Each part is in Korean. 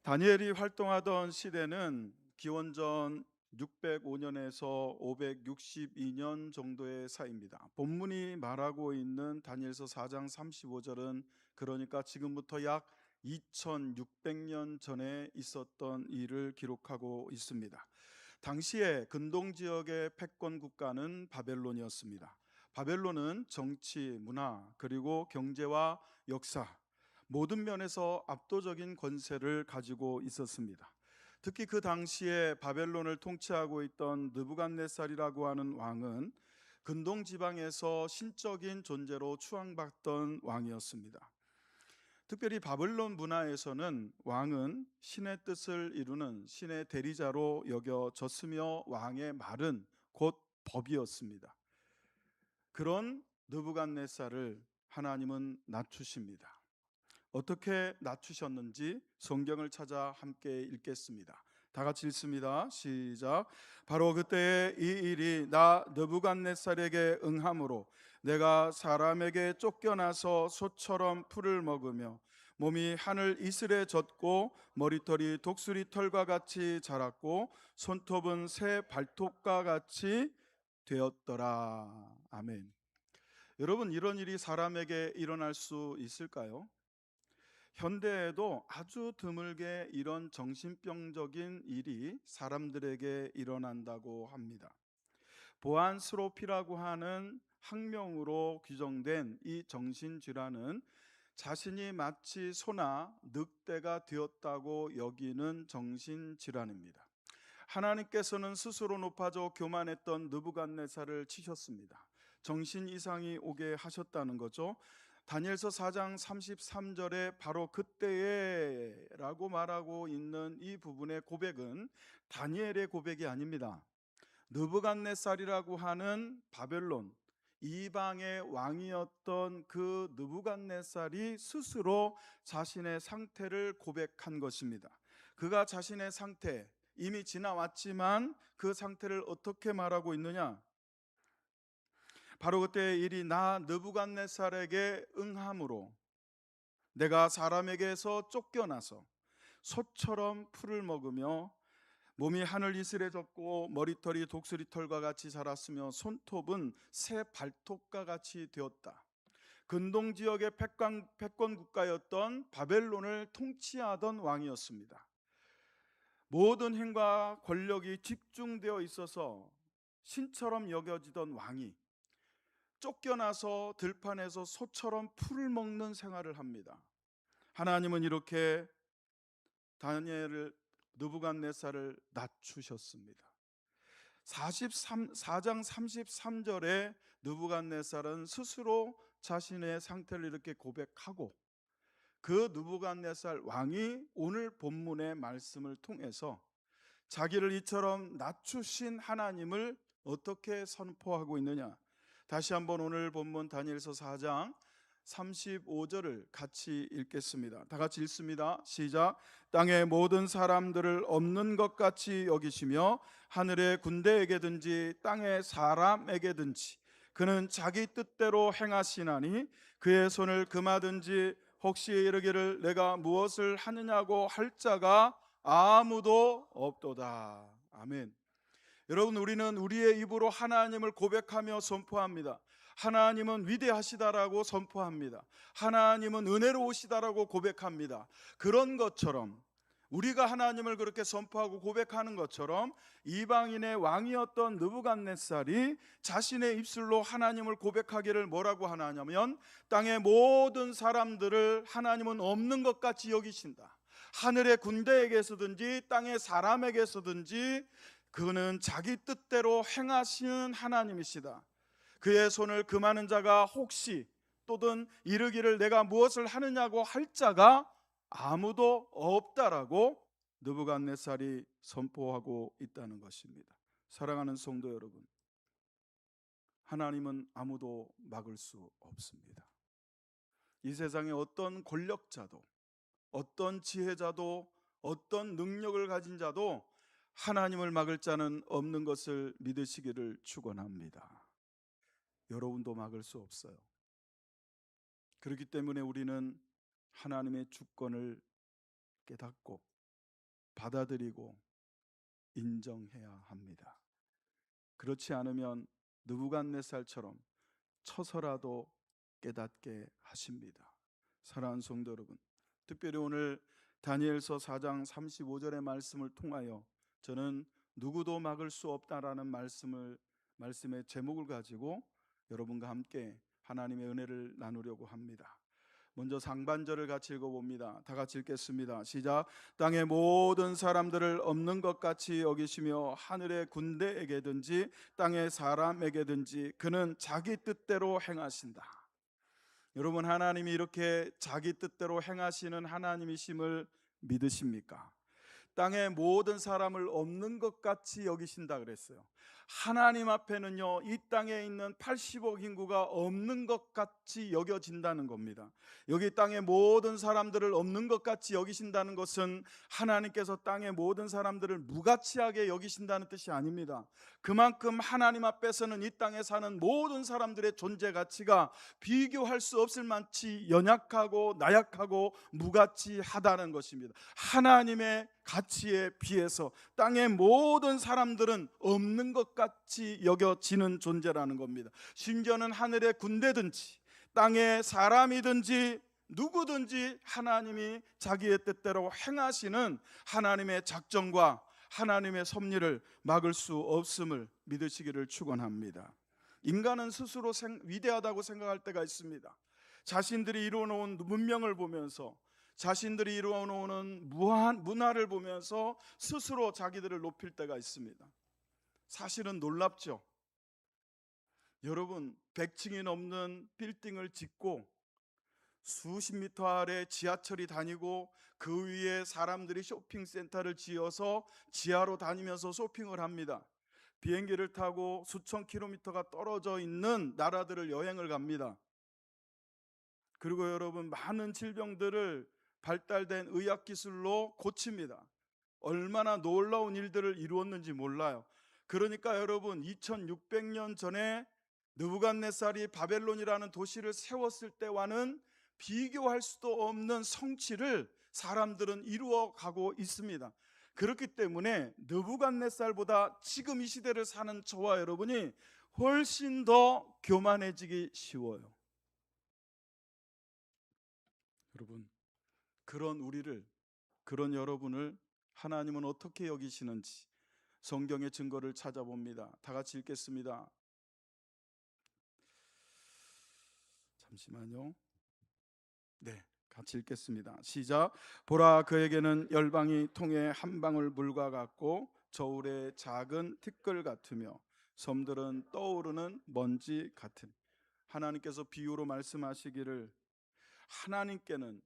다니엘이 활동하던 시대는 기원전 605년에서 562년 정도의 사이입니다. 본문이 말하고 있는 다니엘서 4장 35절은 그러니까 지금부터 약 2600년 전에 있었던 일을 기록하고 있습니다. 당시에 근동 지역의 패권 국가는 바벨론이었습니다. 바벨론은 정치, 문화, 그리고 경제와 역사, 모든 면에서 압도적인 권세를 가지고 있었습니다. 특히 그 당시에 바벨론을 통치하고 있던 느부갓네살이라고 하는 왕은 근동 지방에서 신적인 존재로 추앙받던 왕이었습니다. 특별히 바벨론 문화에서는 왕은 신의 뜻을 이루는 신의 대리자로 여겨졌으며 왕의 말은 곧 법이었습니다. 그런 느부갓네살을 하나님은 낮추십니다. 어떻게 낮추셨는지 성경을 찾아 함께 읽겠습니다. 다 같이 읽습니다. 시작. 바로 그때에 이 일이 나 느부갓네살에게 응함으로 내가 사람에게 쫓겨나서 소처럼 풀을 먹으며 몸이 하늘 이슬에 젖고 머리털이 독수리 털과 같이 자랐고 손톱은 새 발톱과 같이 되었더라. 아멘. 여러분, 이런 일이 사람에게 일어날 수 있을까요? 현대에도 아주 드물게 이런 정신병적인 일이 사람들에게 일어난다고 합니다. 보안스로피라고 하는 학명으로 규정된 이 정신질환은 자신이 마치 소나 늑대가 되었다고 여기는 정신질환입니다. 하나님께서는 스스로 높아져 교만했던 느부갓네살을 치셨습니다. 정신 이상이 오게 하셨다는 거죠. 다니엘서 4장 33절에 바로 그때에라고 말하고 있는 이 부분의 고백은 다니엘의 고백이 아닙니다. 느부갓네살이라고 하는 바벨론 이방의 왕이었던 그 느부갓네살이 스스로 자신의 상태를 고백한 것입니다. 그가 자신의 상태 이미 지나왔지만 그 상태를 어떻게 말하고 있느냐? 바로 그때 일이 나 느부갓네살에게 응함으로 내가 사람에게서 쫓겨나서 소처럼 풀을 먹으며 몸이 하늘 이슬에 젖고 머리털이 독수리 털과 같이 자랐으며 손톱은 새 발톱과 같이 되었다. 근동 지역의 패권 국가였던 바벨론을 통치하던 왕이었습니다. 모든 힘과 권력이 집중되어 있어서 신처럼 여겨지던 왕이 쫓겨나서 들판에서 소처럼 풀을 먹는 생활을 합니다. 하나님은 이렇게 다니엘을 느부갓네살을 낮추셨습니다. 4장 33절에 느부갓네살은 스스로 자신의 상태를 이렇게 고백하고 그 느부갓네살 왕이 오늘 본문의 말씀을 통해서 자기를 이처럼 낮추신 하나님을 어떻게 선포하고 있느냐? 다시 한번 오늘 본문 다니엘서 4장 35절을 같이 읽겠습니다. 다 같이 읽습니다. 시작. 땅의 모든 사람들을 없는 것 같이 여기시며 하늘의 군대에게든지 땅의 사람에게든지 그는 자기 뜻대로 행하시나니 그의 손을 금하든지 혹시 이르기를 내가 무엇을 하느냐고 할 자가 아무도 없도다. 아멘. 여러분, 우리는 우리의 입으로 하나님을 고백하며 선포합니다. 하나님은 위대하시다라고 선포합니다. 하나님은 은혜로우시다라고 고백합니다. 그런 것처럼 우리가 하나님을 그렇게 선포하고 고백하는 것처럼 이방인의 왕이었던 느부갓네살이 자신의 입술로 하나님을 고백하기를 뭐라고 하냐면 땅의 모든 사람들을 하나님은 없는 것 같이 여기신다. 하늘의 군대에게서든지 땅의 사람에게서든지 그는 자기 뜻대로 행하시는 하나님이시다. 그의 손을 금하는 자가 혹시 또는 이르기를 내가 무엇을 하느냐고 할 자가 아무도 없다라고 느부갓네살이 선포하고 있다는 것입니다. 사랑하는 성도 여러분, 하나님은 아무도 막을 수 없습니다. 이 세상에 어떤 권력자도 어떤 지혜자도 어떤 능력을 가진 자도 하나님을 막을 자는 없는 것을 믿으시기를 축원합니다. 여러분도 막을 수 없어요. 그렇기 때문에 우리는 하나님의 주권을 깨닫고 받아들이고 인정해야 합니다. 그렇지 않으면 느부갓네살처럼 쳐서라도 깨닫게 하십니다. 사랑하는 성도 여러분, 특별히 오늘 다니엘서 4장 35절의 말씀을 통하여 저는 누구도 막을 수 없다라는 말씀의 제목을 가지고 여러분과 함께 하나님의 은혜를 나누려고 합니다. 먼저 상반절을 같이 읽어봅니다. 다 같이 읽겠습니다. 시작. 땅의 모든 사람들을 없는 것 같이 여기시며 하늘의 군대에게든지 땅의 사람에게든지 그는 자기 뜻대로 행하신다. 여러분, 하나님이 이렇게 자기 뜻대로 행하시는 하나님이심을 믿으십니까? 땅의 모든 사람을 없는 것 같이 여기신다 그랬어요. 하나님 앞에는요, 이 땅에 있는 80억 인구가 없는 것 같이 여겨진다는 겁니다. 여기 땅의 모든 사람들을 없는 것 같이 여기신다는 것은 하나님께서 땅의 모든 사람들을 무가치하게 여기신다는 뜻이 아닙니다. 그만큼 하나님 앞에서는 이 땅에 사는 모든 사람들의 존재 가치가 비교할 수 없을 만치 연약하고 나약하고 무가치하다는 것입니다. 하나님의 가치에 비해서 땅의 모든 사람들은 없는 것 같이 여겨지는 존재라는 겁니다. 심지어는 하늘의 군대든지 땅의 사람이든지 누구든지 하나님이 자기의 뜻대로 행하시는 하나님의 작정과 하나님의 섭리를 막을 수 없음을 믿으시기를 축원합니다. 인간은 스스로 위대하다고 생각할 때가 있습니다. 자신들이 이루어놓은 문명을 보면서, 자신들이 이루어놓은 문화를 보면서 스스로 자기들을 높일 때가 있습니다. 사실은 놀랍죠. 여러분, 100층이 넘는 빌딩을 짓고 수십 미터 아래 지하철이 다니고 그 위에 사람들이 쇼핑센터를 지어서 지하로 다니면서 쇼핑을 합니다. 비행기를 타고 수천 킬로미터가 떨어져 있는 나라들을 여행을 갑니다. 그리고 여러분, 많은 질병들을 발달된 의학기술로 고칩니다. 얼마나 놀라운 일들을 이루었는지 몰라요. 그러니까 여러분, 2600년 전에 느부갓네살이 바벨론이라는 도시를 세웠을 때와는 비교할 수도 없는 성취를 사람들은 이루어가고 있습니다. 그렇기 때문에 느부갓네살보다 지금 이 시대를 사는 저와 여러분이 훨씬 더 교만해지기 쉬워요. 여러분, 그런 우리를, 그런 여러분을 하나님은 어떻게 여기시는지 성경의 증거를 찾아봅니다. 다 같이 읽겠습니다. 잠시만요. 네, 같이 읽겠습니다. 시작. 보라, 그에게는 열방이 통해 한 방울 물과 같고 저울의 작은 티끌 같으며 섬들은 떠오르는 먼지 같으니. 하나님께서 비유로 말씀하시기를 하나님께는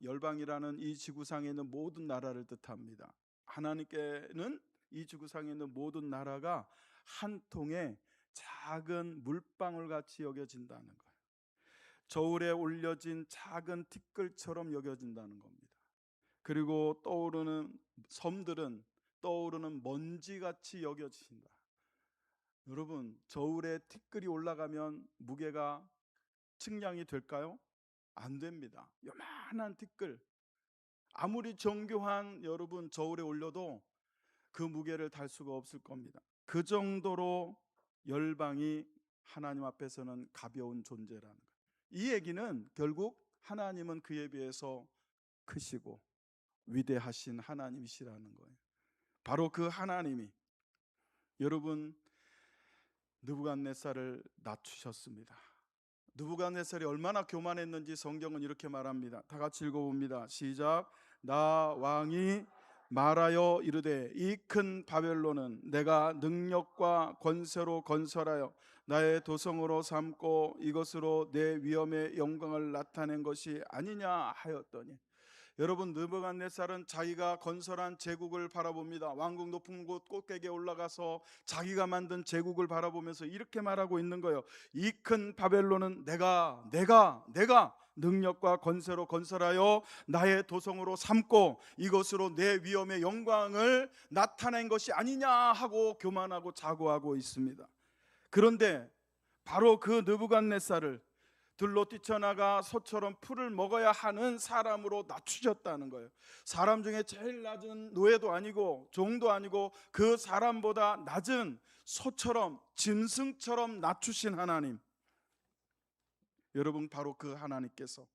열방이라는 이 지구상에 있는 모든 나라를 뜻합니다. 하나님께는 이 지구상에 있는 모든 나라가 한 통의 작은 물방울 같이 여겨진다는 거예요. 저울에 올려진 작은 티끌처럼 여겨진다는 겁니다. 그리고 떠오르는 섬들은 떠오르는 먼지같이 여겨진다. 여러분, 저울에 티끌이 올라가면 무게가 측량이 될까요? 안 됩니다. 요만한 티끌, 아무리 정교한 여러분 저울에 올려도 그 무게를 달 수가 없을 겁니다. 그 정도로 열방이 하나님 앞에서는 가벼운 존재라는 거예요. 이 얘기는 결국 하나님은 그에 비해서 크시고 위대하신 하나님이시라는 거예요. 바로 그 하나님이 여러분 느부갓네살을 낮추셨습니다. 느부갓네살이 얼마나 교만했는지 성경은 이렇게 말합니다. 다 같이 읽어봅니다. 시작. 나 왕이 말하여 이르되 이 큰 바벨론은 내가 능력과 권세로 건설하여 나의 도성으로 삼고 이것으로 내 위엄의 영광을 나타낸 것이 아니냐 하였더니. 여러분, 느부갓네살은 자기가 건설한 제국을 바라봅니다. 왕궁 높은 곳 꼭대기에 올라가서 자기가 만든 제국을 바라보면서 이렇게 말하고 있는 거예요. 이 큰 바벨론은 내가 능력과 권세로 건설하여 나의 도성으로 삼고 이것으로 내 위엄의 영광을 나타낸 것이 아니냐 하고 교만하고 자고하고 있습니다. 그런데 바로 그 느부갓네살을 들로 뛰쳐나가 소처럼 풀을 먹어야 하는 사람으로 낮추셨다는 거예요. 사람 중에 제일 낮은 노예도 아니고 종도 아니고 그 사람보다 낮은 소처럼 짐승처럼 낮추신 하나님, 여러분 바로 그 하나님께서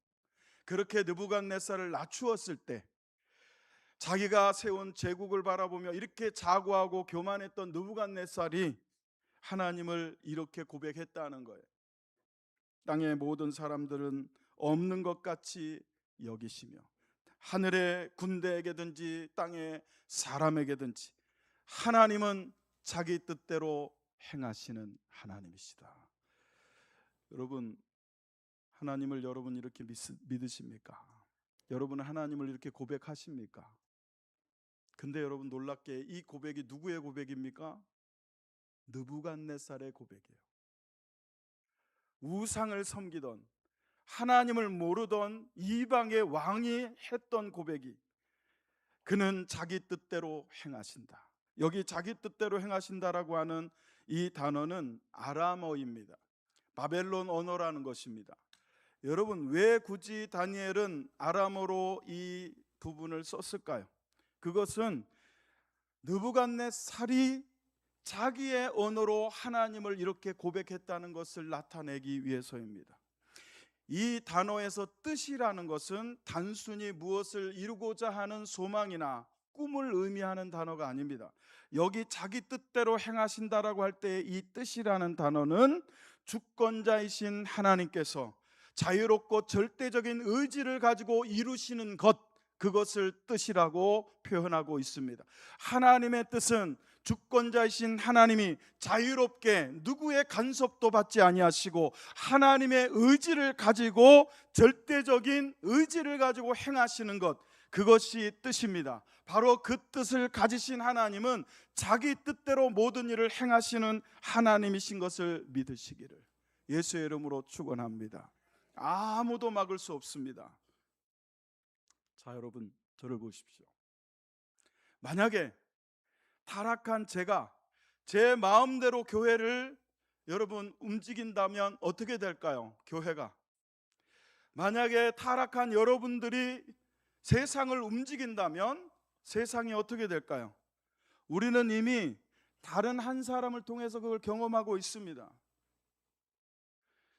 그렇게 느부갓네살을 낮추었을 때 자기가 세운 제국을 바라보며 이렇게 자고하고 교만했던 느부갓네살이 하나님을 이렇게 고백했다는 거예요. 땅의 모든 사람들은 없는 것 같이 여기시며 하늘의 군대에게든지 땅의 사람에게든지 하나님은 자기 뜻대로 행하시는 하나님이시다. 여러분, 하나님을 여러분 이렇게 믿으십니까? 여러분은 하나님을 이렇게 고백하십니까? 근데 여러분 놀랍게 이 고백이 누구의 고백입니까? 느부갓네살의 고백이에요. 우상을 섬기던 하나님을 모르던 이방의 왕이 했던 고백이, 그는 자기 뜻대로 행하신다. 여기 자기 뜻대로 행하신다라고 하는 이 단어는 아람어입니다. 바벨론 언어라는 것입니다. 여러분, 왜 굳이 다니엘은 아람어로 이 부분을 썼을까요? 그것은 느부갓네살이 자기의 언어로 하나님을 이렇게 고백했다는 것을 나타내기 위해서입니다. 이 단어에서 뜻이라는 것은 단순히 무엇을 이루고자 하는 소망이나 꿈을 의미하는 단어가 아닙니다. 여기 자기 뜻대로 행하신다라고 할 때 이 뜻이라는 단어는 주권자이신 하나님께서 자유롭고 절대적인 의지를 가지고 이루시는 것, 그것을 뜻이라고 표현하고 있습니다. 하나님의 뜻은 주권자이신 하나님이 자유롭게 누구의 간섭도 받지 아니하시고 하나님의 의지를 가지고 절대적인 의지를 가지고 행하시는 것, 그것이 뜻입니다. 바로 그 뜻을 가지신 하나님은 자기 뜻대로 모든 일을 행하시는 하나님이신 것을 믿으시기를 예수의 이름으로 축원합니다. 아무도 막을 수 없습니다. 자, 여러분 저를 보십시오. 만약에 타락한 제가 제 마음대로 교회를 여러분 움직인다면 어떻게 될까요? 교회가 만약에 타락한 여러분들이 세상을 움직인다면 세상이 어떻게 될까요? 우리는 이미 다른 한 사람을 통해서 그걸 경험하고 있습니다.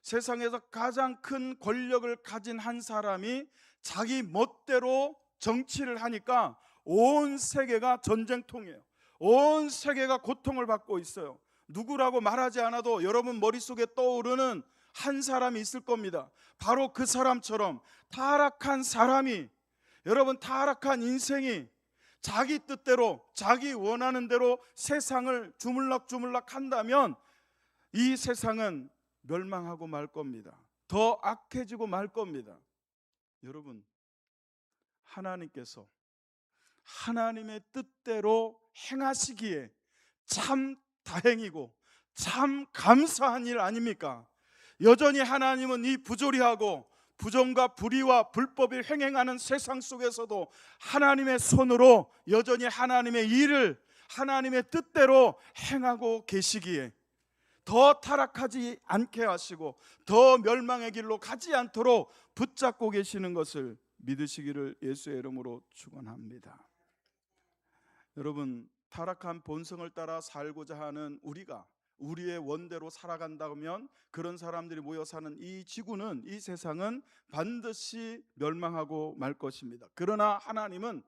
세상에서 가장 큰 권력을 가진 한 사람이 자기 멋대로 정치를 하니까 온 세계가 전쟁통이에요. 온 세계가 고통을 받고 있어요. 누구라고 말하지 않아도 여러분 머릿속에 떠오르는 한 사람이 있을 겁니다. 바로 그 사람처럼 타락한 사람이, 여러분 타락한 인생이 자기 뜻대로 자기 원하는 대로 세상을 주물럭주물럭 한다면 이 세상은 멸망하고 말 겁니다. 더 악해지고 말 겁니다. 여러분, 하나님께서 하나님의 뜻대로 행하시기에 참 다행이고 참 감사한 일 아닙니까? 여전히 하나님은 이 부조리하고 부정과 불의와 불법이 횡행하는 세상 속에서도 하나님의 손으로 여전히 하나님의 일을 하나님의 뜻대로 행하고 계시기에 더 타락하지 않게 하시고 더 멸망의 길로 가지 않도록 붙잡고 계시는 것을 믿으시기를 예수의 이름으로 축원합니다. 여러분, 타락한 본성을 따라 살고자 하는 우리가 우리의 원대로 살아간다면 그런 사람들이 모여 사는 이 지구는, 이 세상은 반드시 멸망하고 말 것입니다. 그러나 하나님은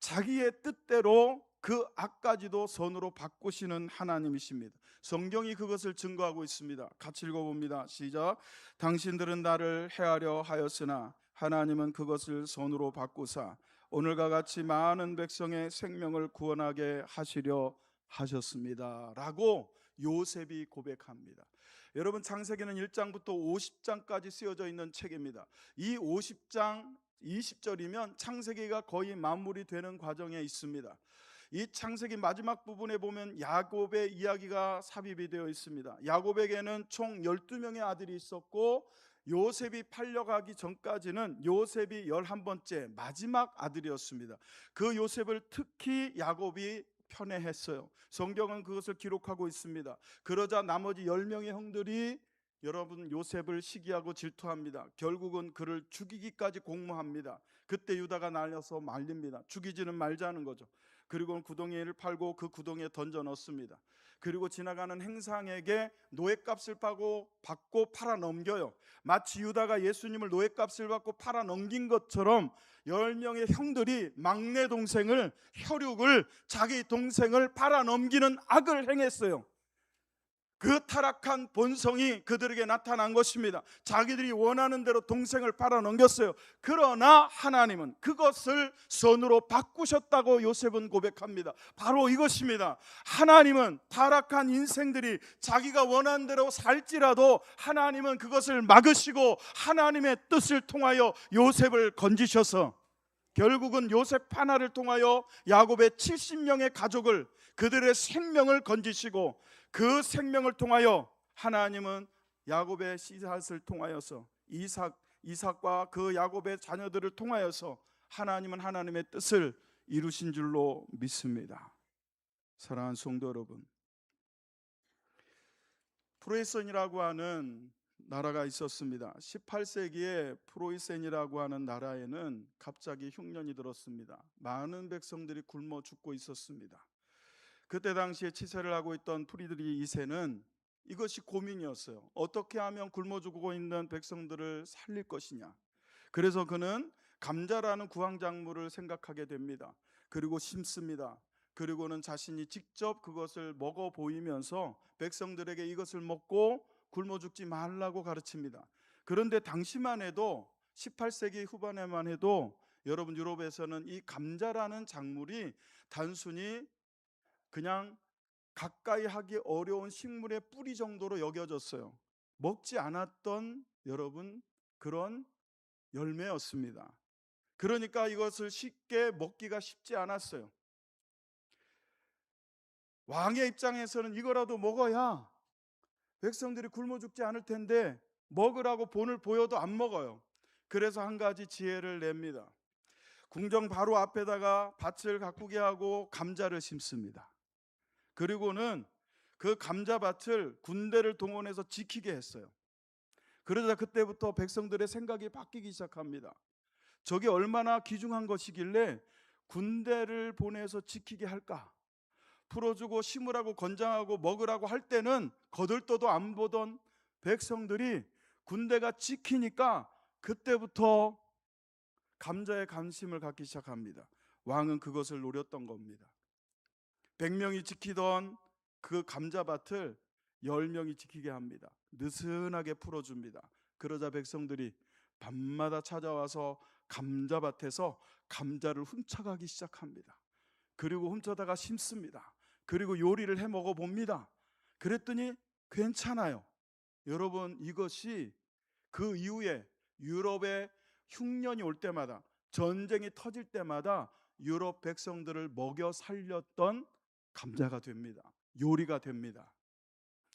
자기의 뜻대로 그 악까지도 선으로 바꾸시는 하나님이십니다. 성경이 그것을 증거하고 있습니다. 같이 읽어봅니다. 시작. 당신들은 나를 해하려 하였으나 하나님은 그것을 선으로 바꾸사 오늘과 같이 많은 백성의 생명을 구원하게 하시려 하셨습니다 라고 요셉이 고백합니다. 여러분, 창세기는 1장부터 50장까지 쓰여져 있는 책입니다. 이 50장 20절이면 창세기가 거의 마무리 되는 과정에 있습니다. 이 창세기 마지막 부분에 보면 야곱의 이야기가 삽입이 되어 있습니다. 야곱에게는 총 12명의 아들이 있었고 요셉이 팔려가기 전까지는 요셉이 11번째 마지막 아들이었습니다. 그 요셉을 특히 야곱이 편애했어요. 성경은 그것을 기록하고 있습니다. 그러자 나머지 10명의 형들이 여러분 요셉을 시기하고 질투합니다. 결국은 그를 죽이기까지 공모합니다. 그때 유다가 날려서 말립니다. 죽이지는 말자는 거죠. 그리고 구덩이를 팔고 그 구덩이에 던져 넣습니다. 그리고 지나가는 행상에게 노예값을 받고 팔아 넘겨요. 마치 유다가 예수님을 노예값을 받고 팔아 넘긴 것처럼 10명의 형들이 막내 동생을, 혈육을, 자기 동생을 팔아 넘기는 악을 행했어요. 그 타락한 본성이 그들에게 나타난 것입니다. 자기들이 원하는 대로 동생을 팔아 넘겼어요. 그러나 하나님은 그것을 선으로 바꾸셨다고 요셉은 고백합니다. 바로 이것입니다. 하나님은 타락한 인생들이 자기가 원하는 대로 살지라도 하나님은 그것을 막으시고 하나님의 뜻을 통하여 요셉을 건지셔서 결국은 요셉 하나를 통하여 야곱의 70명의 가족을, 그들의 생명을 건지시고 그 생명을 통하여 하나님은 야곱의 씨앗을 통하여서 이삭과 그 야곱의 자녀들을 통하여서 하나님은 하나님의 뜻을 이루신 줄로 믿습니다. 사랑하는 성도 여러분, 프로이센이라고 하는 나라가 있었습니다. 18세기에 프로이센이라고 하는 나라에는 갑자기 흉년이 들었습니다. 많은 백성들이 굶어 죽고 있었습니다. 그때 당시에 치세를 하고 있던 프리드리히 2세는 이것이 고민이었어요. 어떻게 하면 굶어 죽고 있는 백성들을 살릴 것이냐. 그래서 그는 감자라는 구황작물을 생각하게 됩니다. 그리고 심습니다. 그리고는 자신이 직접 그것을 먹어 보이면서 백성들에게 이것을 먹고 굶어 죽지 말라고 가르칩니다. 그런데 당시만 해도 18세기 후반에만 해도 여러분 유럽에서는 이 감자라는 작물이 단순히 그냥 가까이 하기 어려운 식물의 뿌리 정도로 여겨졌어요. 먹지 않았던 여러분 그런 열매였습니다. 그러니까 이것을 쉽게 먹기가 쉽지 않았어요. 왕의 입장에서는 이거라도 먹어야 백성들이 굶어 죽지 않을 텐데 먹으라고 본을 보여도 안 먹어요. 그래서 한 가지 지혜를 냅니다. 궁정 바로 앞에다가 밭을 가꾸게 하고 감자를 심습니다. 그리고는 그 감자밭을 군대를 동원해서 지키게 했어요. 그러자 그때부터 백성들의 생각이 바뀌기 시작합니다. 저게 얼마나 귀중한 것이길래 군대를 보내서 지키게 할까? 풀어주고 심으라고 권장하고 먹으라고 할 때는 거들떠도 안 보던 백성들이 군대가 지키니까 그때부터 감자에 관심을 갖기 시작합니다. 왕은 그것을 노렸던 겁니다. 100명이 지키던 그 감자밭을 10명이 지키게 합니다. 느슨하게 풀어줍니다. 그러자 백성들이 밤마다 찾아와서 감자밭에서 감자를 훔쳐가기 시작합니다. 그리고 훔쳐다가 심습니다. 그리고 요리를 해 먹어봅니다. 그랬더니 괜찮아요. 여러분 이것이 그 이후에 유럽에 흉년이 올 때마다, 전쟁이 터질 때마다 유럽 백성들을 먹여 살렸던 감자가 됩니다. 요리가 됩니다.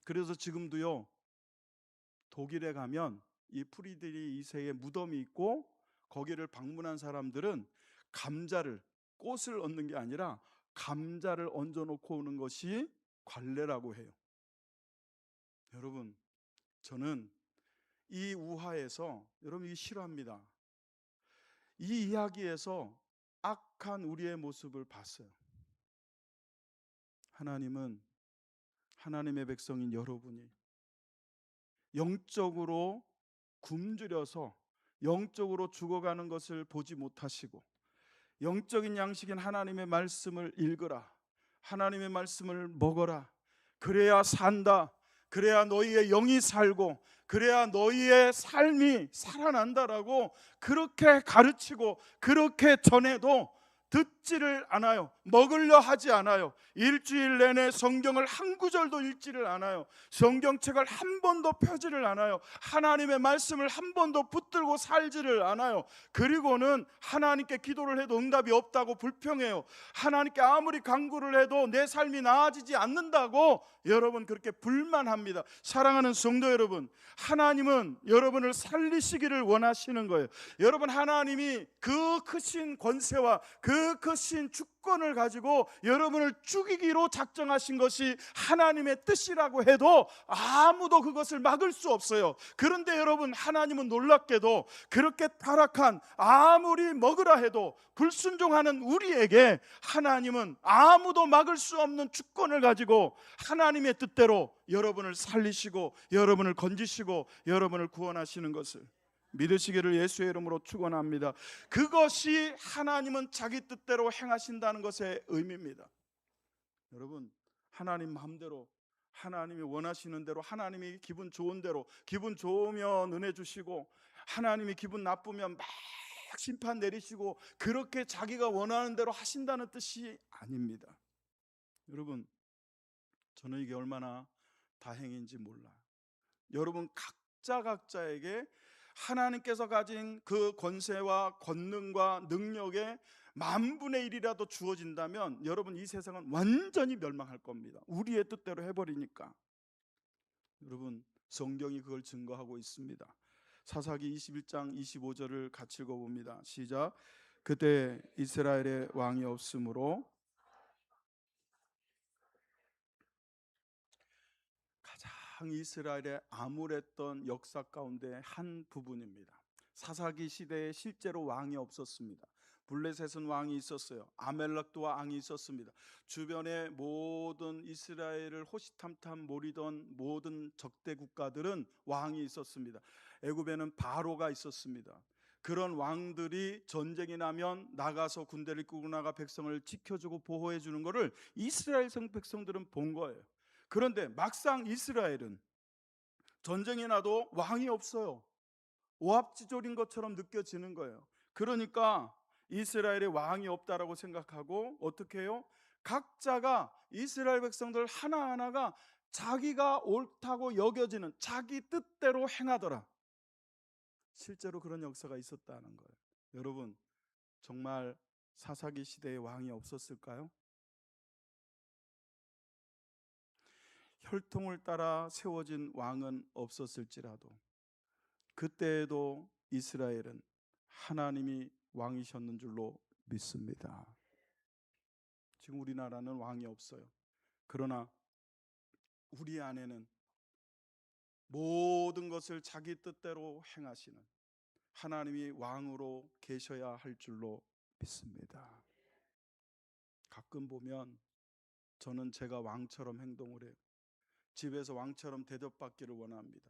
그래서 지금도요 독일에 가면 이 프리드리히 2세의 무덤이 있고 거기를 방문한 사람들은 감자를, 꽃을 얻는 게 아니라 감자를 얹어놓고 오는 것이 관례라고 해요. 여러분 저는 이 우화에서 여러분 이게 싫어합니다. 이 이야기에서 악한 우리의 모습을 봤어요. 하나님은 하나님의 백성인 여러분이 영적으로 굶주려서 영적으로 죽어가는 것을 보지 못하시고 영적인 양식인 하나님의 말씀을 읽으라, 하나님의 말씀을 먹어라, 그래야 산다, 그래야 너희의 영이 살고 그래야 너희의 삶이 살아난다라고 그렇게 가르치고 그렇게 전해도 듣지를 않아요. 먹으려 하지 않아요. 일주일 내내 성경을 한 구절도 읽지를 않아요. 성경책을 한 번도 펴지를 않아요. 하나님의 말씀을 한 번도 붙들고 살지를 않아요. 그리고는 하나님께 기도를 해도 응답이 없다고 불평해요. 하나님께 아무리 간구를 해도 내 삶이 나아지지 않는다고 여러분 그렇게 불만합니다. 사랑하는 성도 여러분, 하나님은 여러분을 살리시기를 원하시는 거예요. 여러분 하나님이 그 크신 권세와 그 그 크신 주권을 가지고 여러분을 죽이기로 작정하신 것이 하나님의 뜻이라고 해도 아무도 그것을 막을 수 없어요. 그런데 여러분, 하나님은 놀랍게도 그렇게 타락한, 아무리 먹으라 해도 불순종하는 우리에게 하나님은 아무도 막을 수 없는 주권을 가지고 하나님의 뜻대로 여러분을 살리시고 여러분을 건지시고 여러분을 구원하시는 것을 믿으시기를 예수의 이름으로 축원합니다. 그것이 하나님은 자기 뜻대로 행하신다는 것의 의미입니다. 여러분, 하나님 마음대로, 하나님이 원하시는 대로, 하나님이 기분 좋은 대로, 기분 좋으면 은혜 주시고 하나님이 기분 나쁘면 막 심판 내리시고 그렇게 자기가 원하는 대로 하신다는 뜻이 아닙니다. 여러분, 저는 이게 얼마나 다행인지 몰라요. 여러분 각자에게 하나님께서 가진 그 권세와 권능과 능력의 10,000분의 1이라도 주어진다면 여러분, 이 세상은 완전히 멸망할 겁니다. 우리의 뜻대로 해버리니까. 여러분, 성경이 그걸 증거하고 있습니다. 사사기 21장 25절을 같이 읽어봅니다. 시작. 그때 이스라엘의 왕이 없으므로 가장 이스라엘의 암울했던 역사 가운데 한 부분입니다. 사사기 시대에 실제로 왕이 없었습니다. 블레셋은 왕이 있었어요. 아멜렉도 왕이 있었습니다. 주변의 모든 이스라엘을 호시탐탐 노리던 모든 적대 국가들은 왕이 있었습니다. 애굽에는 바로가 있었습니다. 그런 왕들이 전쟁이 나면 나가서 군대를 끌고 나가 백성을 지켜주고 보호해 주는 것을 이스라엘 백성들은 본 거예요. 그런데 막상 이스라엘은 전쟁이 나도 왕이 없어요. 오합지졸인 것처럼 느껴지는 거예요. 그러니까 이스라엘에 왕이 없다라고 생각하고 어떻게 해요? 각자가, 이스라엘 백성들 하나하나가 자기가 옳다고 여겨지는 자기 뜻대로 행하더라. 실제로 그런 역사가 있었다는 거예요. 여러분, 정말 사사기 시대에 왕이 없었을까요? 혈통을 따라 세워진 왕은 없었을지라도 그때에도 이스라엘은 하나님이 왕이셨는 줄로 믿습니다. 지금 우리나라는 왕이 없어요. 그러나 우리 안에는 모든 것을 자기 뜻대로 행하시는 하나님이 왕으로 계셔야 할 줄로 믿습니다. 가끔 보면 저는 제가 왕처럼 행동을 해요. 집에서 왕처럼 대접받기를 원합니다.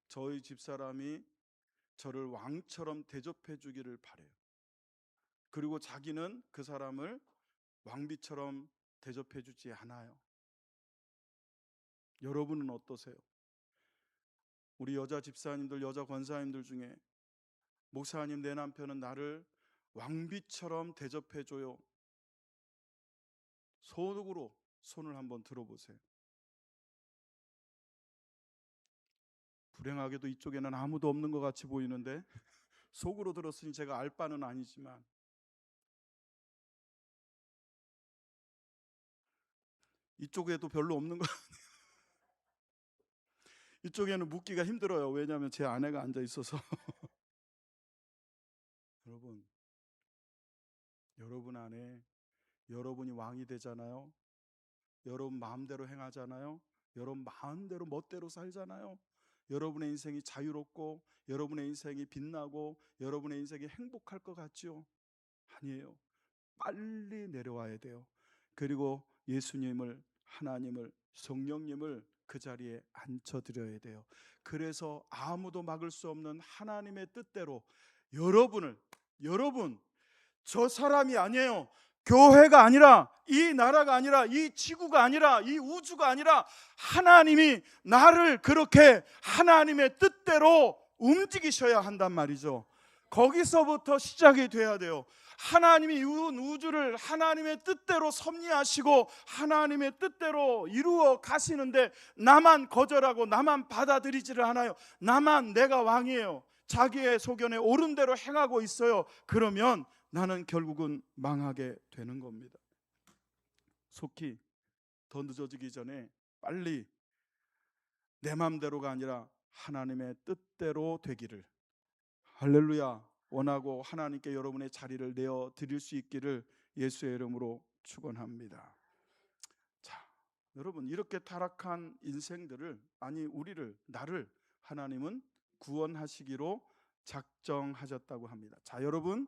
저희 집사람이 저를 왕처럼 대접해 주기를 바래요. 그리고 자기는 그 사람을 왕비처럼 대접해 주지 않아요. 여러분은 어떠세요? 우리 여자 집사님들, 여자 권사님들 중에 목사님, 내 남편은 나를 왕비처럼 대접해 줘요. 속으로 손을 한번 들어보세요. 불행하게도 이쪽에는 아무도 없는 것 같이 보이는데 속으로 들었으니 제가 알 바는 아니지만 이쪽에도 별로 없는 것 같아요. 이쪽에는 묻기가 힘들어요. 왜냐하면 제 아내가 앉아 있어서. 여러분 안에 여러분이 왕이 되잖아요. 여러분 마음대로 행하잖아요. 여러분 마음대로 멋대로 살잖아요. 여러분의 인생이 자유롭고 여러분의 인생이 빛나고 여러분의 인생이 행복할 것 같죠? 아니에요. 빨리 내려와야 돼요. 그리고 예수님을, 하나님을, 성령님을 그 자리에 앉혀드려야 돼요. 그래서 아무도 막을 수 없는 하나님의 뜻대로 여러분, 저 사람이 아니에요. 교회가 아니라, 이 나라가 아니라, 이 지구가 아니라, 이 우주가 아니라 하나님이 나를 그렇게 하나님의 뜻대로 움직이셔야 한단 말이죠. 거기서부터 시작이 돼야 돼요. 하나님이 이룬 우주를 하나님의 뜻대로 섭리하시고 하나님의 뜻대로 이루어 가시는데 나만 거절하고 나만 받아들이지를 않아요. 나만 내가 왕이에요. 자기의 소견에 옳은 대로 행하고 있어요. 그러면 나는 결국은 망하게 되는 겁니다. 속히 더 늦어지기 전에 빨리 내 맘대로가 아니라 하나님의 뜻대로 되기를, 할렐루야, 원하고 하나님께 여러분의 자리를 내어 드릴 수 있기를 예수의 이름으로 축원합니다. 자, 여러분, 이렇게 타락한 인생들을, 아니 우리를, 나를 하나님은 구원하시기로 작정하셨다고 합니다. 자, 여러분,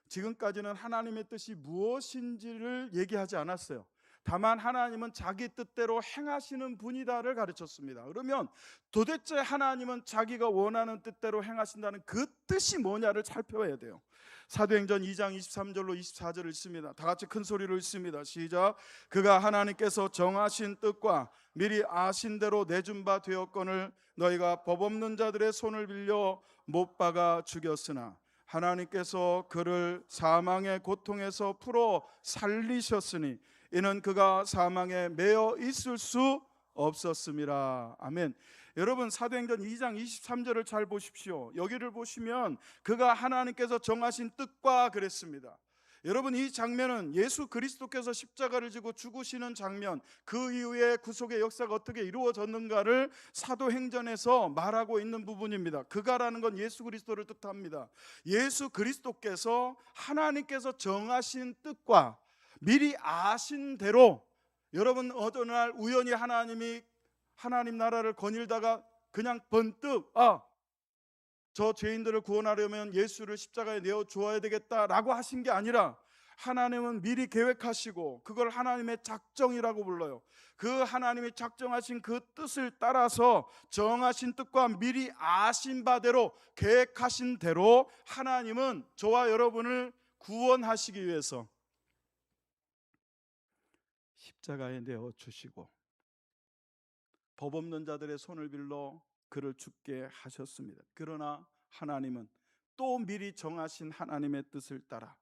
지금까지는 하나님의 뜻이 무엇인지를 얘기하지 않았어요. 다만 하나님은 자기 뜻대로 행하시는 분이다를 가르쳤습니다. 그러면 도대체 하나님은 자기가 원하는 뜻대로 행하신다는 그 뜻이 뭐냐를 살펴야 돼요. 사도행전 2장 23절로 24절을 읽습니다. 다 같이 큰 소리로 읽습니다. 시작. 그가 하나님께서 정하신 뜻과 미리 아신 대로 내준 바 되었거늘 너희가 법 없는 자들의 손을 빌려 못 박아 죽였으나 하나님께서 그를 사망의 고통에서 풀어 살리셨으니 이는 그가 사망에 매여 있을 수 없었음이라. 아멘. 여러분, 사도행전 2장 23절을 잘 보십시오. 여기를 보시면 그가 하나님께서 정하신 뜻과 그랬습니다. 여러분, 이 장면은 예수 그리스도께서 십자가를 지고 죽으시는 장면, 그 이후에 구속의 역사가 어떻게 이루어졌는가를 사도행전에서 말하고 있는 부분입니다. 그가라는 건 예수 그리스도를 뜻합니다. 예수 그리스도께서 하나님께서 정하신 뜻과 미리 아신 대로, 여러분, 어느 날 우연히 하나님 나라를 거닐다가 그냥 번뜩 저 죄인들을 구원하려면 예수를 십자가에 내어 주어야 되겠다라고 하신 게 아니라 하나님은 미리 계획하시고 그걸 하나님의 작정이라고 불러요. 그 하나님이 작정하신 그 뜻을 따라서 정하신 뜻과 미리 아신 바대로 계획하신 대로 하나님은 저와 여러분을 구원하시기 위해서 십자가에 내어 주시고 법 없는 자들의 손을 빌려 그를 죽게 하셨습니다. 그러나 하나님은 또 미리 정하신 하나님의 뜻을 따라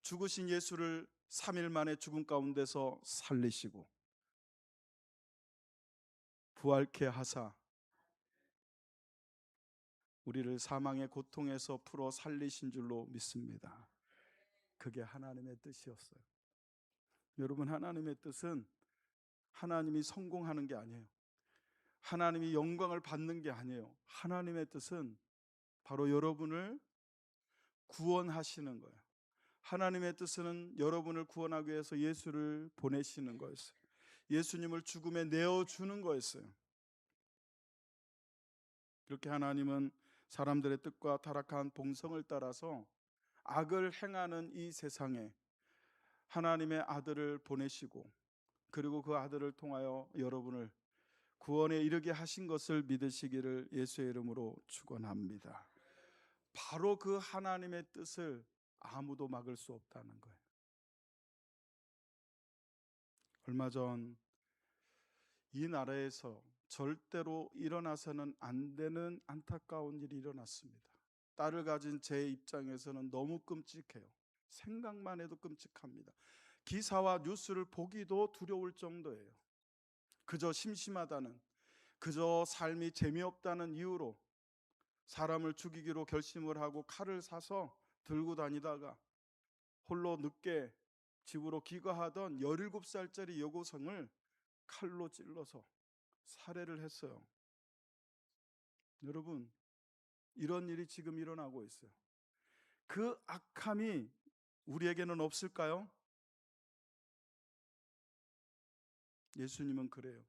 죽으신 예수를 3일 만에 죽음 가운데서 살리시고 부활케 하사 우리를 사망의 고통에서 풀어 살리신 줄로 믿습니다. 그게 하나님의 뜻이었어요. 여러분, 하나님의 뜻은 하나님이 성공하는 게 아니에요. 하나님이 영광을 받는 게 아니에요. 하나님의 뜻은 바로 여러분을 구원하시는 거예요. 하나님의 뜻은 여러분을 구원하기 위해서 예수를 보내시는 거였어요. 예수님을 죽음에 내어주는 거였어요. 그렇게 하나님은 사람들의 뜻과 타락한 본성을 따라서 악을 행하는 이 세상에 하나님의 아들을 보내시고 그리고 그 아들을 통하여 여러분을 구원에 이르게 하신 것을 믿으시기를 예수의 이름으로 축원합니다. 바로 그 하나님의 뜻을 아무도 막을 수 없다는 거예요. 얼마 전 이 나라에서 절대로 일어나서는 안 되는 안타까운 일이 일어났습니다. 딸을 가진 제 입장에서는 너무 끔찍해요. 생각만 해도 끔찍합니다. 기사와 뉴스를 보기도 두려울 정도예요. 그저 심심하다는, 그저 삶이 재미없다는 이유로 사람을 죽이기로 결심을 하고 칼을 사서 들고 다니다가 홀로 늦게 집으로 귀가하던 17살짜리 여고생을 칼로 찔러서 살해를 했어요. 여러분, 이런 일이 지금 일어나고 있어요. 그 악함이 우리에게는 없을까요? 예수님은 그래요.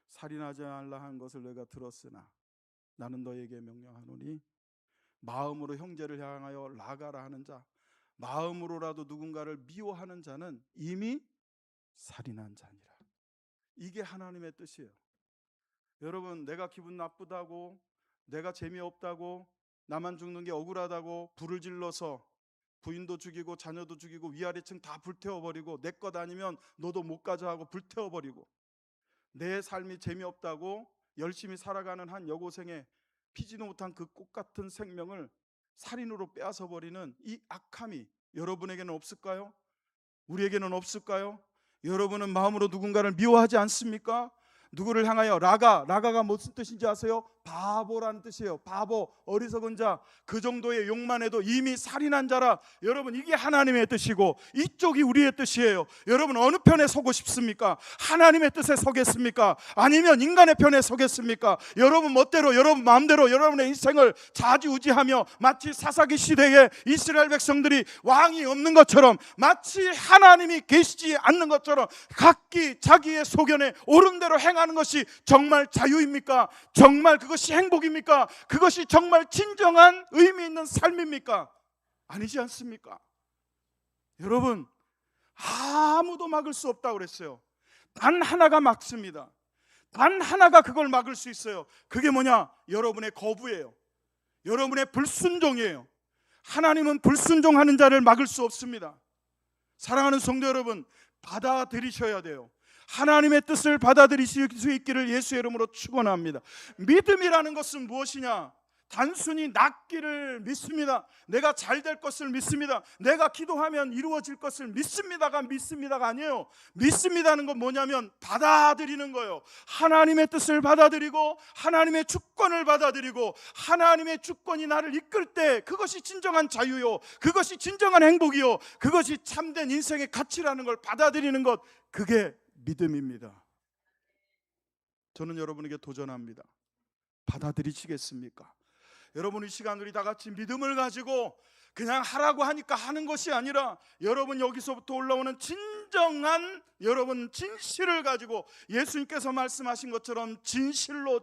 살인하지 말라 한 것을 내가 들었으나 나는 너에게 명령하노니 마음으로 형제를 향하여 나가라 하는 자, 마음으로라도 누군가를 미워하는 자는 이미 살인한 자니라. 이게 하나님의 뜻이에요. 여러분, 내가 기분 나쁘다고, 내가 재미없다고, 나만 죽는 게 억울하다고 불을 질러서 부인도 죽이고 자녀도 죽이고 위아래층 다 불태워버리고 내 것 아니면 너도 못 가져 하고 불태워버리고 내 삶이 재미없다고 열심히 살아가는 한 여고생의 피지도 못한 그 꽃같은 생명을 살인으로 빼앗아버리는 이 악함이 여러분에게는 없을까요? 우리에게는 없을까요? 여러분은 마음으로 누군가를 미워하지 않습니까? 누구를 향하여 라가가 무슨 뜻인지 아세요? 바보라는 뜻이에요. 바보, 어리석은 자, 그 정도의 욕만 해도 이미 살인한 자라. 여러분, 이게 하나님의 뜻이고 이쪽이 우리의 뜻이에요. 여러분, 어느 편에 서고 싶습니까? 하나님의 뜻에 서겠습니까? 아니면 인간의 편에 서겠습니까? 여러분 멋대로, 여러분 마음대로 여러분의 인생을 좌지우지하며 마치 사사기 시대에 이스라엘 백성들이 왕이 없는 것처럼, 마치 하나님이 계시지 않는 것처럼 각기 자기의 소견에 옳은 대로 행하는 것이 정말 자유입니까? 정말 그것이 행복입니까? 그것이 정말 진정한 의미 있는 삶입니까? 아니지 않습니까? 여러분, 아무도 막을 수 없다고 그랬어요. 단 하나가 막습니다. 단 하나가 그걸 막을 수 있어요. 그게 뭐냐? 여러분의 거부예요. 여러분의 불순종이에요. 하나님은 불순종하는 자를 막을 수 없습니다. 사랑하는 성도 여러분, 받아들이셔야 돼요. 하나님의 뜻을 받아들이실 수 있기를 예수의 이름으로 축원합니다. 믿음이라는 것은 무엇이냐? 단순히 낫기를 믿습니다. 내가 잘 될 것을 믿습니다. 내가 기도하면 이루어질 것을 믿습니다가 아니에요. 믿습니다는 건 뭐냐면 받아들이는 거예요. 하나님의 뜻을 받아들이고 하나님의 주권을 받아들이고, 하나님의 주권이 나를 이끌 때 그것이 진정한 자유요, 그것이 진정한 행복이요, 그것이 참된 인생의 가치라는 걸 받아들이는 것, 그게 믿음입니다. 저는 여러분에게 도전합니다. 받아들이시겠습니까? 여러분, 이 시간 우리 다 같이 믿음을 가지고 그냥 하라고 하니까 하는 것이 아니라, 여러분 여기서부터 올라오는 진정한 여러분 진실을 가지고, 예수님께서 말씀하신 것처럼 진실로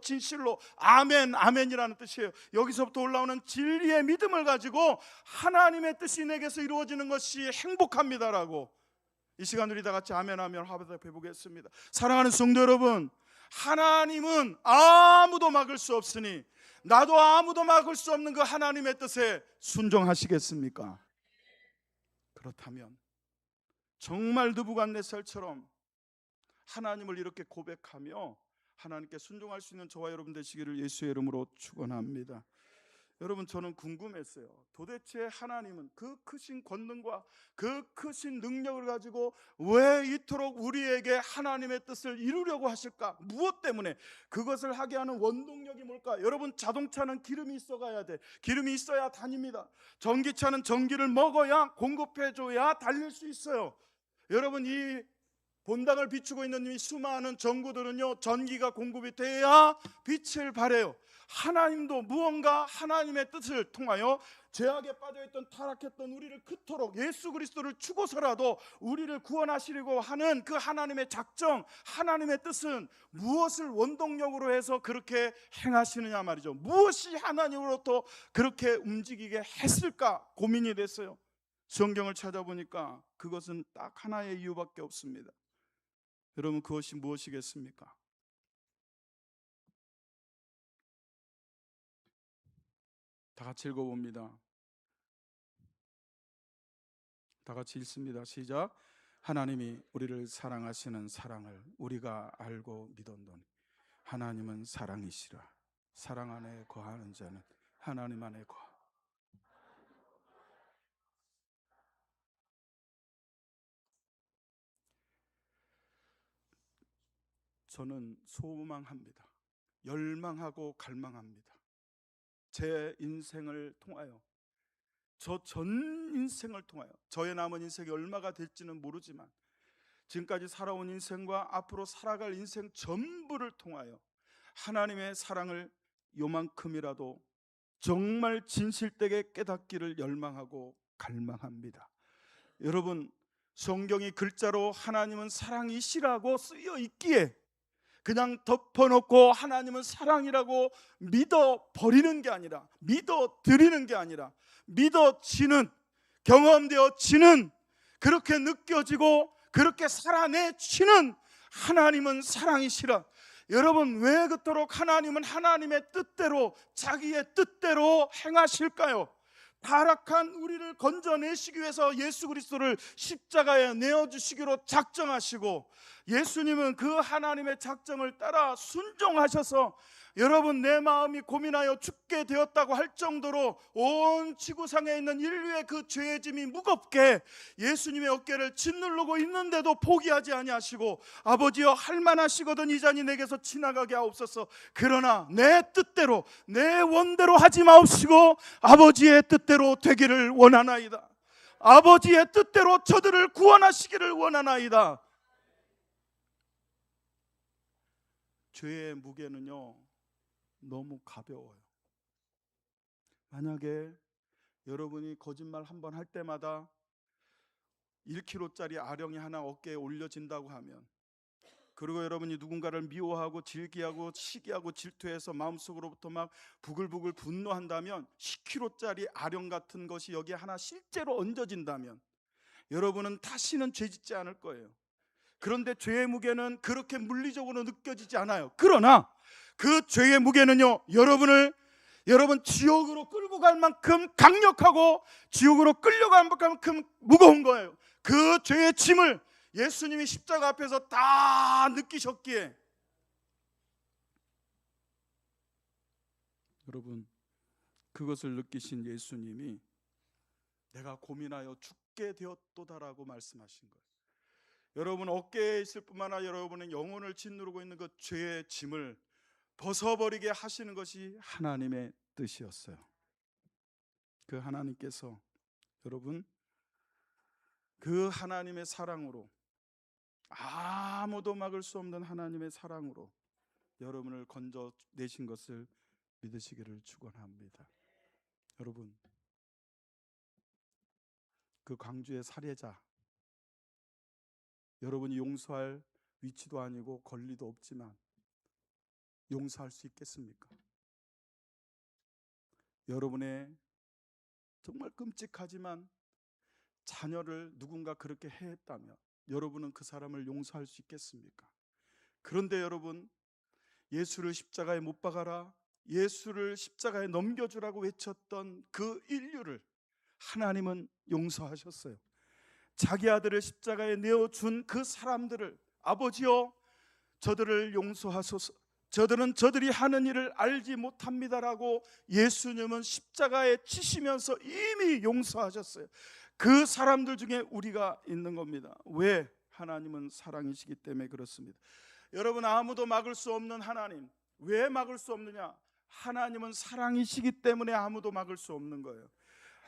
아멘, 아멘이라는 뜻이에요. 여기서부터 올라오는 진리의 믿음을 가지고 하나님의 뜻이 내게서 이루어지는 것이 행복합니다라고, 이 시간 우리 다 같이 아멘 하면 화답해 보겠습니다. 사랑하는 성도 여러분, 하나님은 아무도 막을 수 없으니 나도 아무도 막을 수 없는 그 하나님의 뜻에 순종하시겠습니까? 그렇다면 정말 느부갓네살처럼 하나님을 이렇게 고백하며 하나님께 순종할 수 있는 저와 여러분 되시기를 예수의 이름으로 축원합니다. 여러분, 저는 궁금했어요. 도대체 하나님은 그 크신 권능과 그 크신 능력을 가지고 왜 이토록 우리에게 하나님의 뜻을 이루려고 하실까? 무엇 때문에? 그것을 하게 하는 원동력이 뭘까? 여러분, 자동차는 기름이 있어가야 돼. 기름이 있어야 다닙니다. 전기차는 전기를 먹어야, 공급해줘야 달릴 수 있어요. 여러분, 이 본당을 비추고 있는 이 수많은 전구들은요, 전기가 공급이 돼야 빛을 발해요. 하나님도 무언가 하나님의 뜻을 통하여 죄악에 빠져있던, 타락했던 우리를 그토록 예수 그리스도를 주고서라도 우리를 구원하시려고 하는 그 하나님의 작정, 하나님의 뜻은 무엇을 원동력으로 해서 그렇게 행하시느냐 말이죠. 무엇이 하나님으로부터 그렇게 움직이게 했을까 고민이 됐어요. 성경을 찾아보니까 그것은 딱 하나의 이유밖에 없습니다. 여러분, 그것이 무엇이겠습니까? 다 같이 읽어봅니다. 다 같이 읽습니다. 시작. 하나님이 우리를 사랑하시는 사랑을 우리가 알고 믿었노니 하나님은 사랑이시라. 사랑 안에 거하는 자는 하나님 안에 거하. 저는 소망합니다. 열망하고 갈망합니다. 제 인생을 통하여, 저 전 인생을 통하여, 저의 남은 인생이 얼마가 될지는 모르지만 지금까지 살아온 인생과 앞으로 살아갈 인생 전부를 통하여 하나님의 사랑을 요만큼이라도 정말 진실되게 깨닫기를 열망하고 갈망합니다. 여러분, 성경이 글자로 하나님은 사랑이시라고 쓰여 있기에 그냥 덮어놓고 하나님은 사랑이라고 믿어버리는 게 아니라, 믿어드리는 게 아니라, 믿어지는, 경험되어지는, 그렇게 느껴지고 그렇게 살아내치는 하나님은 사랑이시라. 여러분, 왜 그토록 하나님은 하나님의 뜻대로, 자기의 뜻대로 행하실까요? 타락한 우리를 건져내시기 위해서 예수 그리스도를 십자가에 내어주시기로 작정하시고, 예수님은 그 하나님의 작정을 따라 순종하셔서 여러분, 내 마음이 고민하여 죽게 되었다고 할 정도로 온 지구상에 있는 인류의 그 죄의 짐이 무겁게 예수님의 어깨를 짓누르고 있는데도 포기하지 아니하시고, 아버지여 할만하시거든 이 잔이 내게서 지나가게 하옵소서. 그러나 내 뜻대로 내 원대로 하지 마옵시고 아버지의 뜻대로 되기를 원하나이다. 아버지의 뜻대로 저들을 구원하시기를 원하나이다. 죄의 무게는요 너무 가벼워요. 만약에 여러분이 거짓말 한 번 할 때마다 1kg짜리 아령이 하나 어깨에 올려진다고 하면, 그리고 여러분이 누군가를 미워하고 질기하고 시기하고 질투해서 마음속으로부터 막 부글부글 분노한다면 10kg짜리 아령 같은 것이 여기에 하나 실제로 얹어진다면 여러분은 다시는 죄짓지 않을 거예요. 그런데 죄의 무게는 그렇게 물리적으로 느껴지지 않아요. 그러나 그 죄의 무게는요 여러분 지옥으로 끌고 갈 만큼 강력하고 지옥으로 끌려갈 만큼 무거운 거예요. 그 죄의 짐을 예수님이 십자가 앞에서 다 느끼셨기에, 여러분 그것을 느끼신 예수님이 내가 고민하여 죽게 되었도다라고 말씀하신 거예요. 여러분 어깨에 있을 뿐만 아니라 여러분의 영혼을 짓누르고 있는 그 죄의 짐을 벗어버리게 하시는 것이 하나님의 뜻이었어요. 그 하나님께서 여러분 그 하나님의 사랑으로, 아무도 막을 수 없는 하나님의 사랑으로 여러분을 건져내신 것을 믿으시기를 축원합니다. 여러분 그 광주의 살해자, 여러분이 용서할 위치도 아니고 권리도 없지만 용서할 수 있겠습니까? 여러분의 정말 끔찍하지만 자녀를 누군가 그렇게 해했다면 여러분은 그 사람을 용서할 수 있겠습니까? 그런데 여러분 예수를 십자가에 못 박아라, 예수를 십자가에 넘겨주라고 외쳤던 그 인류를 하나님은 용서하셨어요. 자기 아들을 십자가에 내어준 그 사람들을 아버지여 저들을 용서하소서, 저들은 저들이 하는 일을 알지 못합니다라고 예수님은 십자가에 치시면서 이미 용서하셨어요. 그 사람들 중에 우리가 있는 겁니다. 왜? 하나님은 사랑이시기 때문에 그렇습니다. 여러분 아무도 막을 수 없는 하나님, 왜 막을 수 없느냐? 하나님은 사랑이시기 때문에 아무도 막을 수 없는 거예요.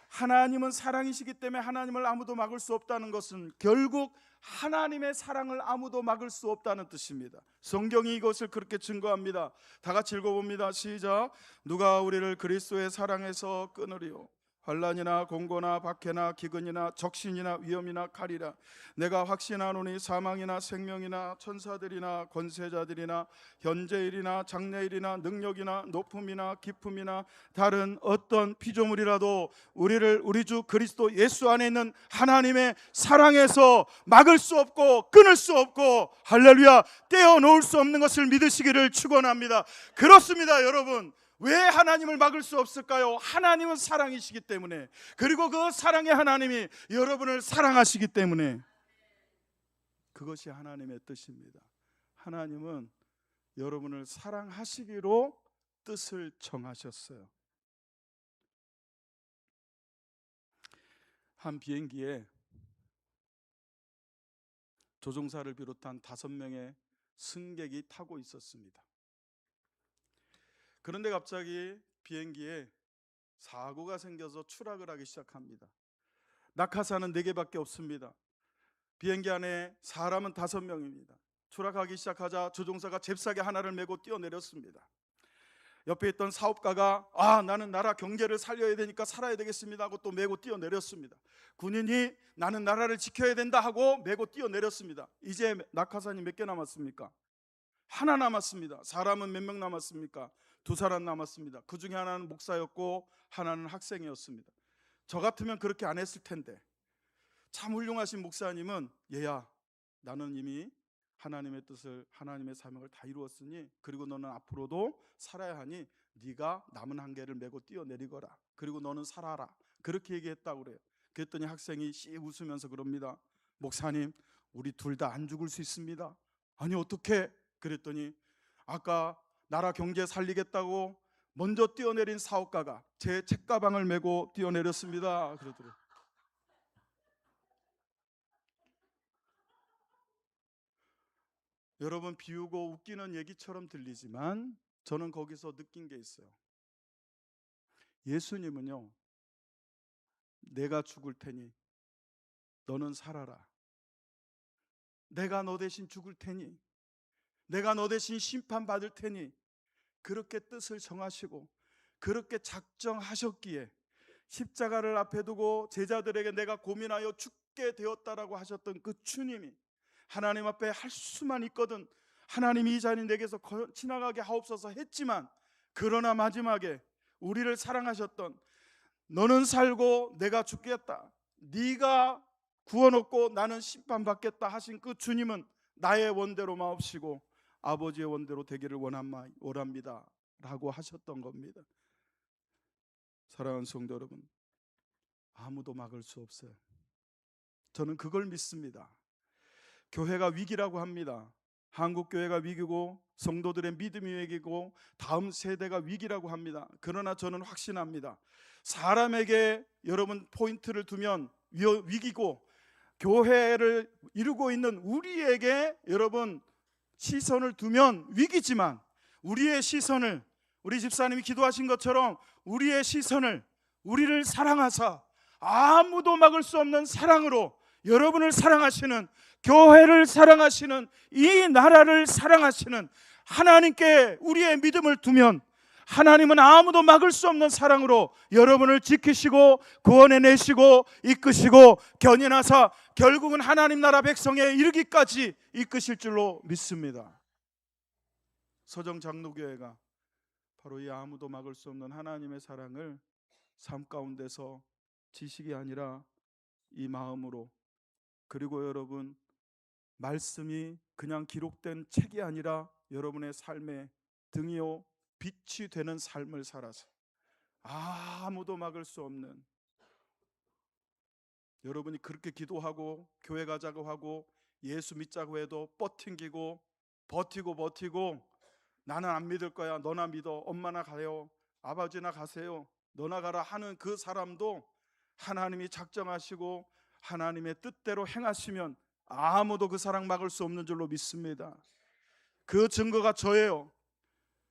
하나님은 사랑이시기 때문에 하나님을 아무도 막을 수 없다는 것은 결국 하나님의 사랑을 아무도 막을 수 없다는 뜻입니다. 성경이 이것을 그렇게 증거합니다. 다 같이 읽어봅니다. 시작. 누가 우리를 그리스도의 사랑에서 끊으리요? 환난이나 공고나 박해나 기근이나 적신이나 위험이나 칼이라. 내가 확신하노니 사망이나 생명이나 천사들이나 권세자들이나 현재일이나 장래일이나 능력이나 높음이나 깊음이나 다른 어떤 피조물이라도 우리를 우리 주 그리스도 예수 안에 있는 하나님의 사랑에서 막을 수 없고 끊을 수 없고, 할렐루야, 떼어놓을 수 없는 것을 믿으시기를 축원합니다. 그렇습니다. 여러분 왜 하나님을 막을 수 없을까요? 하나님은 사랑이시기 때문에, 그리고 그 사랑의 하나님이 여러분을 사랑하시기 때문에, 그것이 하나님의 뜻입니다. 하나님은 여러분을 사랑하시기로 뜻을 정하셨어요. 한 비행기에 조종사를 비롯한 5명의 승객이 타고 있었습니다. 그런데 갑자기 비행기에 사고가 생겨서 추락을 하기 시작합니다. 낙하산은 4개밖에 없습니다. 비행기 안에 사람은 5명입니다. 추락하기 시작하자 조종사가 잽싸게 하나를 메고 뛰어내렸습니다. 옆에 있던 사업가가 나는 나라 경제를 살려야 되니까 살아야 되겠습니다 하고 또 메고 뛰어내렸습니다. 군인이 나는 나라를 지켜야 된다 하고 메고 뛰어내렸습니다. 이제 낙하산이 몇 개 남았습니까? 하나 남았습니다. 사람은 몇 명 남았습니까? 2사람 남았습니다. 그 중에 하나는 목사였고 하나는 학생이었습니다. 저 같으면 그렇게 안 했을 텐데, 참 훌륭하신 목사님은 얘야, 나는 이미 하나님의 뜻을, 하나님의 사명을 다 이루었으니 그리고 너는 앞으로도 살아야 하니 네가 남은 한계를 메고 뛰어내리거라. 그리고 너는 살아라. 그렇게 얘기했다고 그래요. 그랬더니 학생이 씩 웃으면서 그럽니다. 목사님, 우리 둘 다 안 죽을 수 있습니다. 아니 어떻게? 그랬더니 아까 나라 경제 살리겠다고 먼저 뛰어내린 사업가가 제 책가방을 메고 뛰어내렸습니다. 그러더래요. 여러분, 비우고 웃기는 얘기처럼 들리지만 저는 거기서 느낀 게 있어요. 예수님은요, 내가 죽을 테니 너는 살아라. 내가 너 대신 죽을 테니, 내가 너 대신 심판받을 테니, 그렇게 뜻을 정하시고 그렇게 작정하셨기에 십자가를 앞에 두고 제자들에게 내가 고민하여 죽게 되었다라고 하셨던 그 주님이 하나님 앞에 할 수만 있거든 하나님이 이 자리 내게서 지나가게 하옵소서 했지만, 그러나 마지막에 우리를 사랑하셨던, 너는 살고 내가 죽겠다, 네가 구원 얻고 나는 심판받겠다 하신 그 주님은 나의 원대로 마옵시고 아버지의 원대로 되기를 원합니다 라고 하셨던 겁니다. 사랑하는 성도 여러분, 아무도 막을 수 없어요. 저는 그걸 믿습니다. 교회가 위기라고 합니다. 한국교회가 위기고 성도들의 믿음이 위기고 다음 세대가 위기라고 합니다. 그러나 저는 확신합니다. 사람에게 여러분 포인트를 두면 위기고, 교회를 이루고 있는 우리에게 여러분 시선을 두면 위기지만, 우리의 시선을, 우리 집사님이 기도하신 것처럼 우리의 시선을, 우리를 사랑하사 아무도 막을 수 없는 사랑으로 여러분을 사랑하시는, 교회를 사랑하시는, 이 나라를 사랑하시는 하나님께 우리의 믿음을 두면 하나님은 아무도 막을 수 없는 사랑으로 여러분을 지키시고 구원해내시고 이끄시고 견인하사 결국은 하나님 나라 백성에 이르기까지 이끄실 줄로 믿습니다. 서정 장로교회가 바로 이 아무도 막을 수 없는 하나님의 사랑을 삶 가운데서 지식이 아니라 이 마음으로, 그리고 여러분 말씀이 그냥 기록된 책이 아니라 여러분의 삶의 등이요 빛이 되는 삶을 살아서 아무도 막을 수 없는, 여러분이 그렇게 기도하고 교회 가자고 하고 예수 믿자고 해도 버팅기고 버티고 나는 안 믿을 거야, 너나 믿어, 엄마나 가요, 아버지나 가세요, 너나 가라 하는 그 사람도 하나님이 작정하시고 하나님의 뜻대로 행하시면 아무도 그 사랑 막을 수 없는 줄로 믿습니다. 그 증거가 저예요.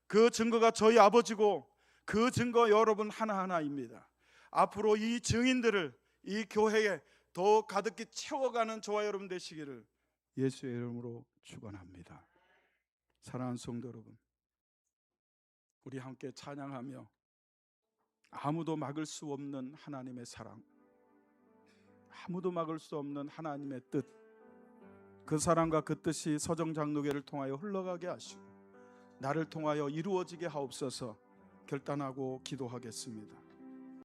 그 증거가 저희 아버지고 그 증거 여러분 하나하나입니다. 앞으로 이 증인들을 이 교회에 더 가득히 채워가는 저와 여러분 되시기를 예수의 이름으로 축원합니다. 사랑하는 성도 여러분, 우리 함께 찬양하며 아무도 막을 수 없는 하나님의 사랑, 아무도 막을 수 없는 하나님의 뜻, 그 사랑과 그 뜻이 서정 장로교를 통하여 흘러가게 하시고 나를 통하여 이루어지게 하옵소서 결단하고 기도하겠습니다.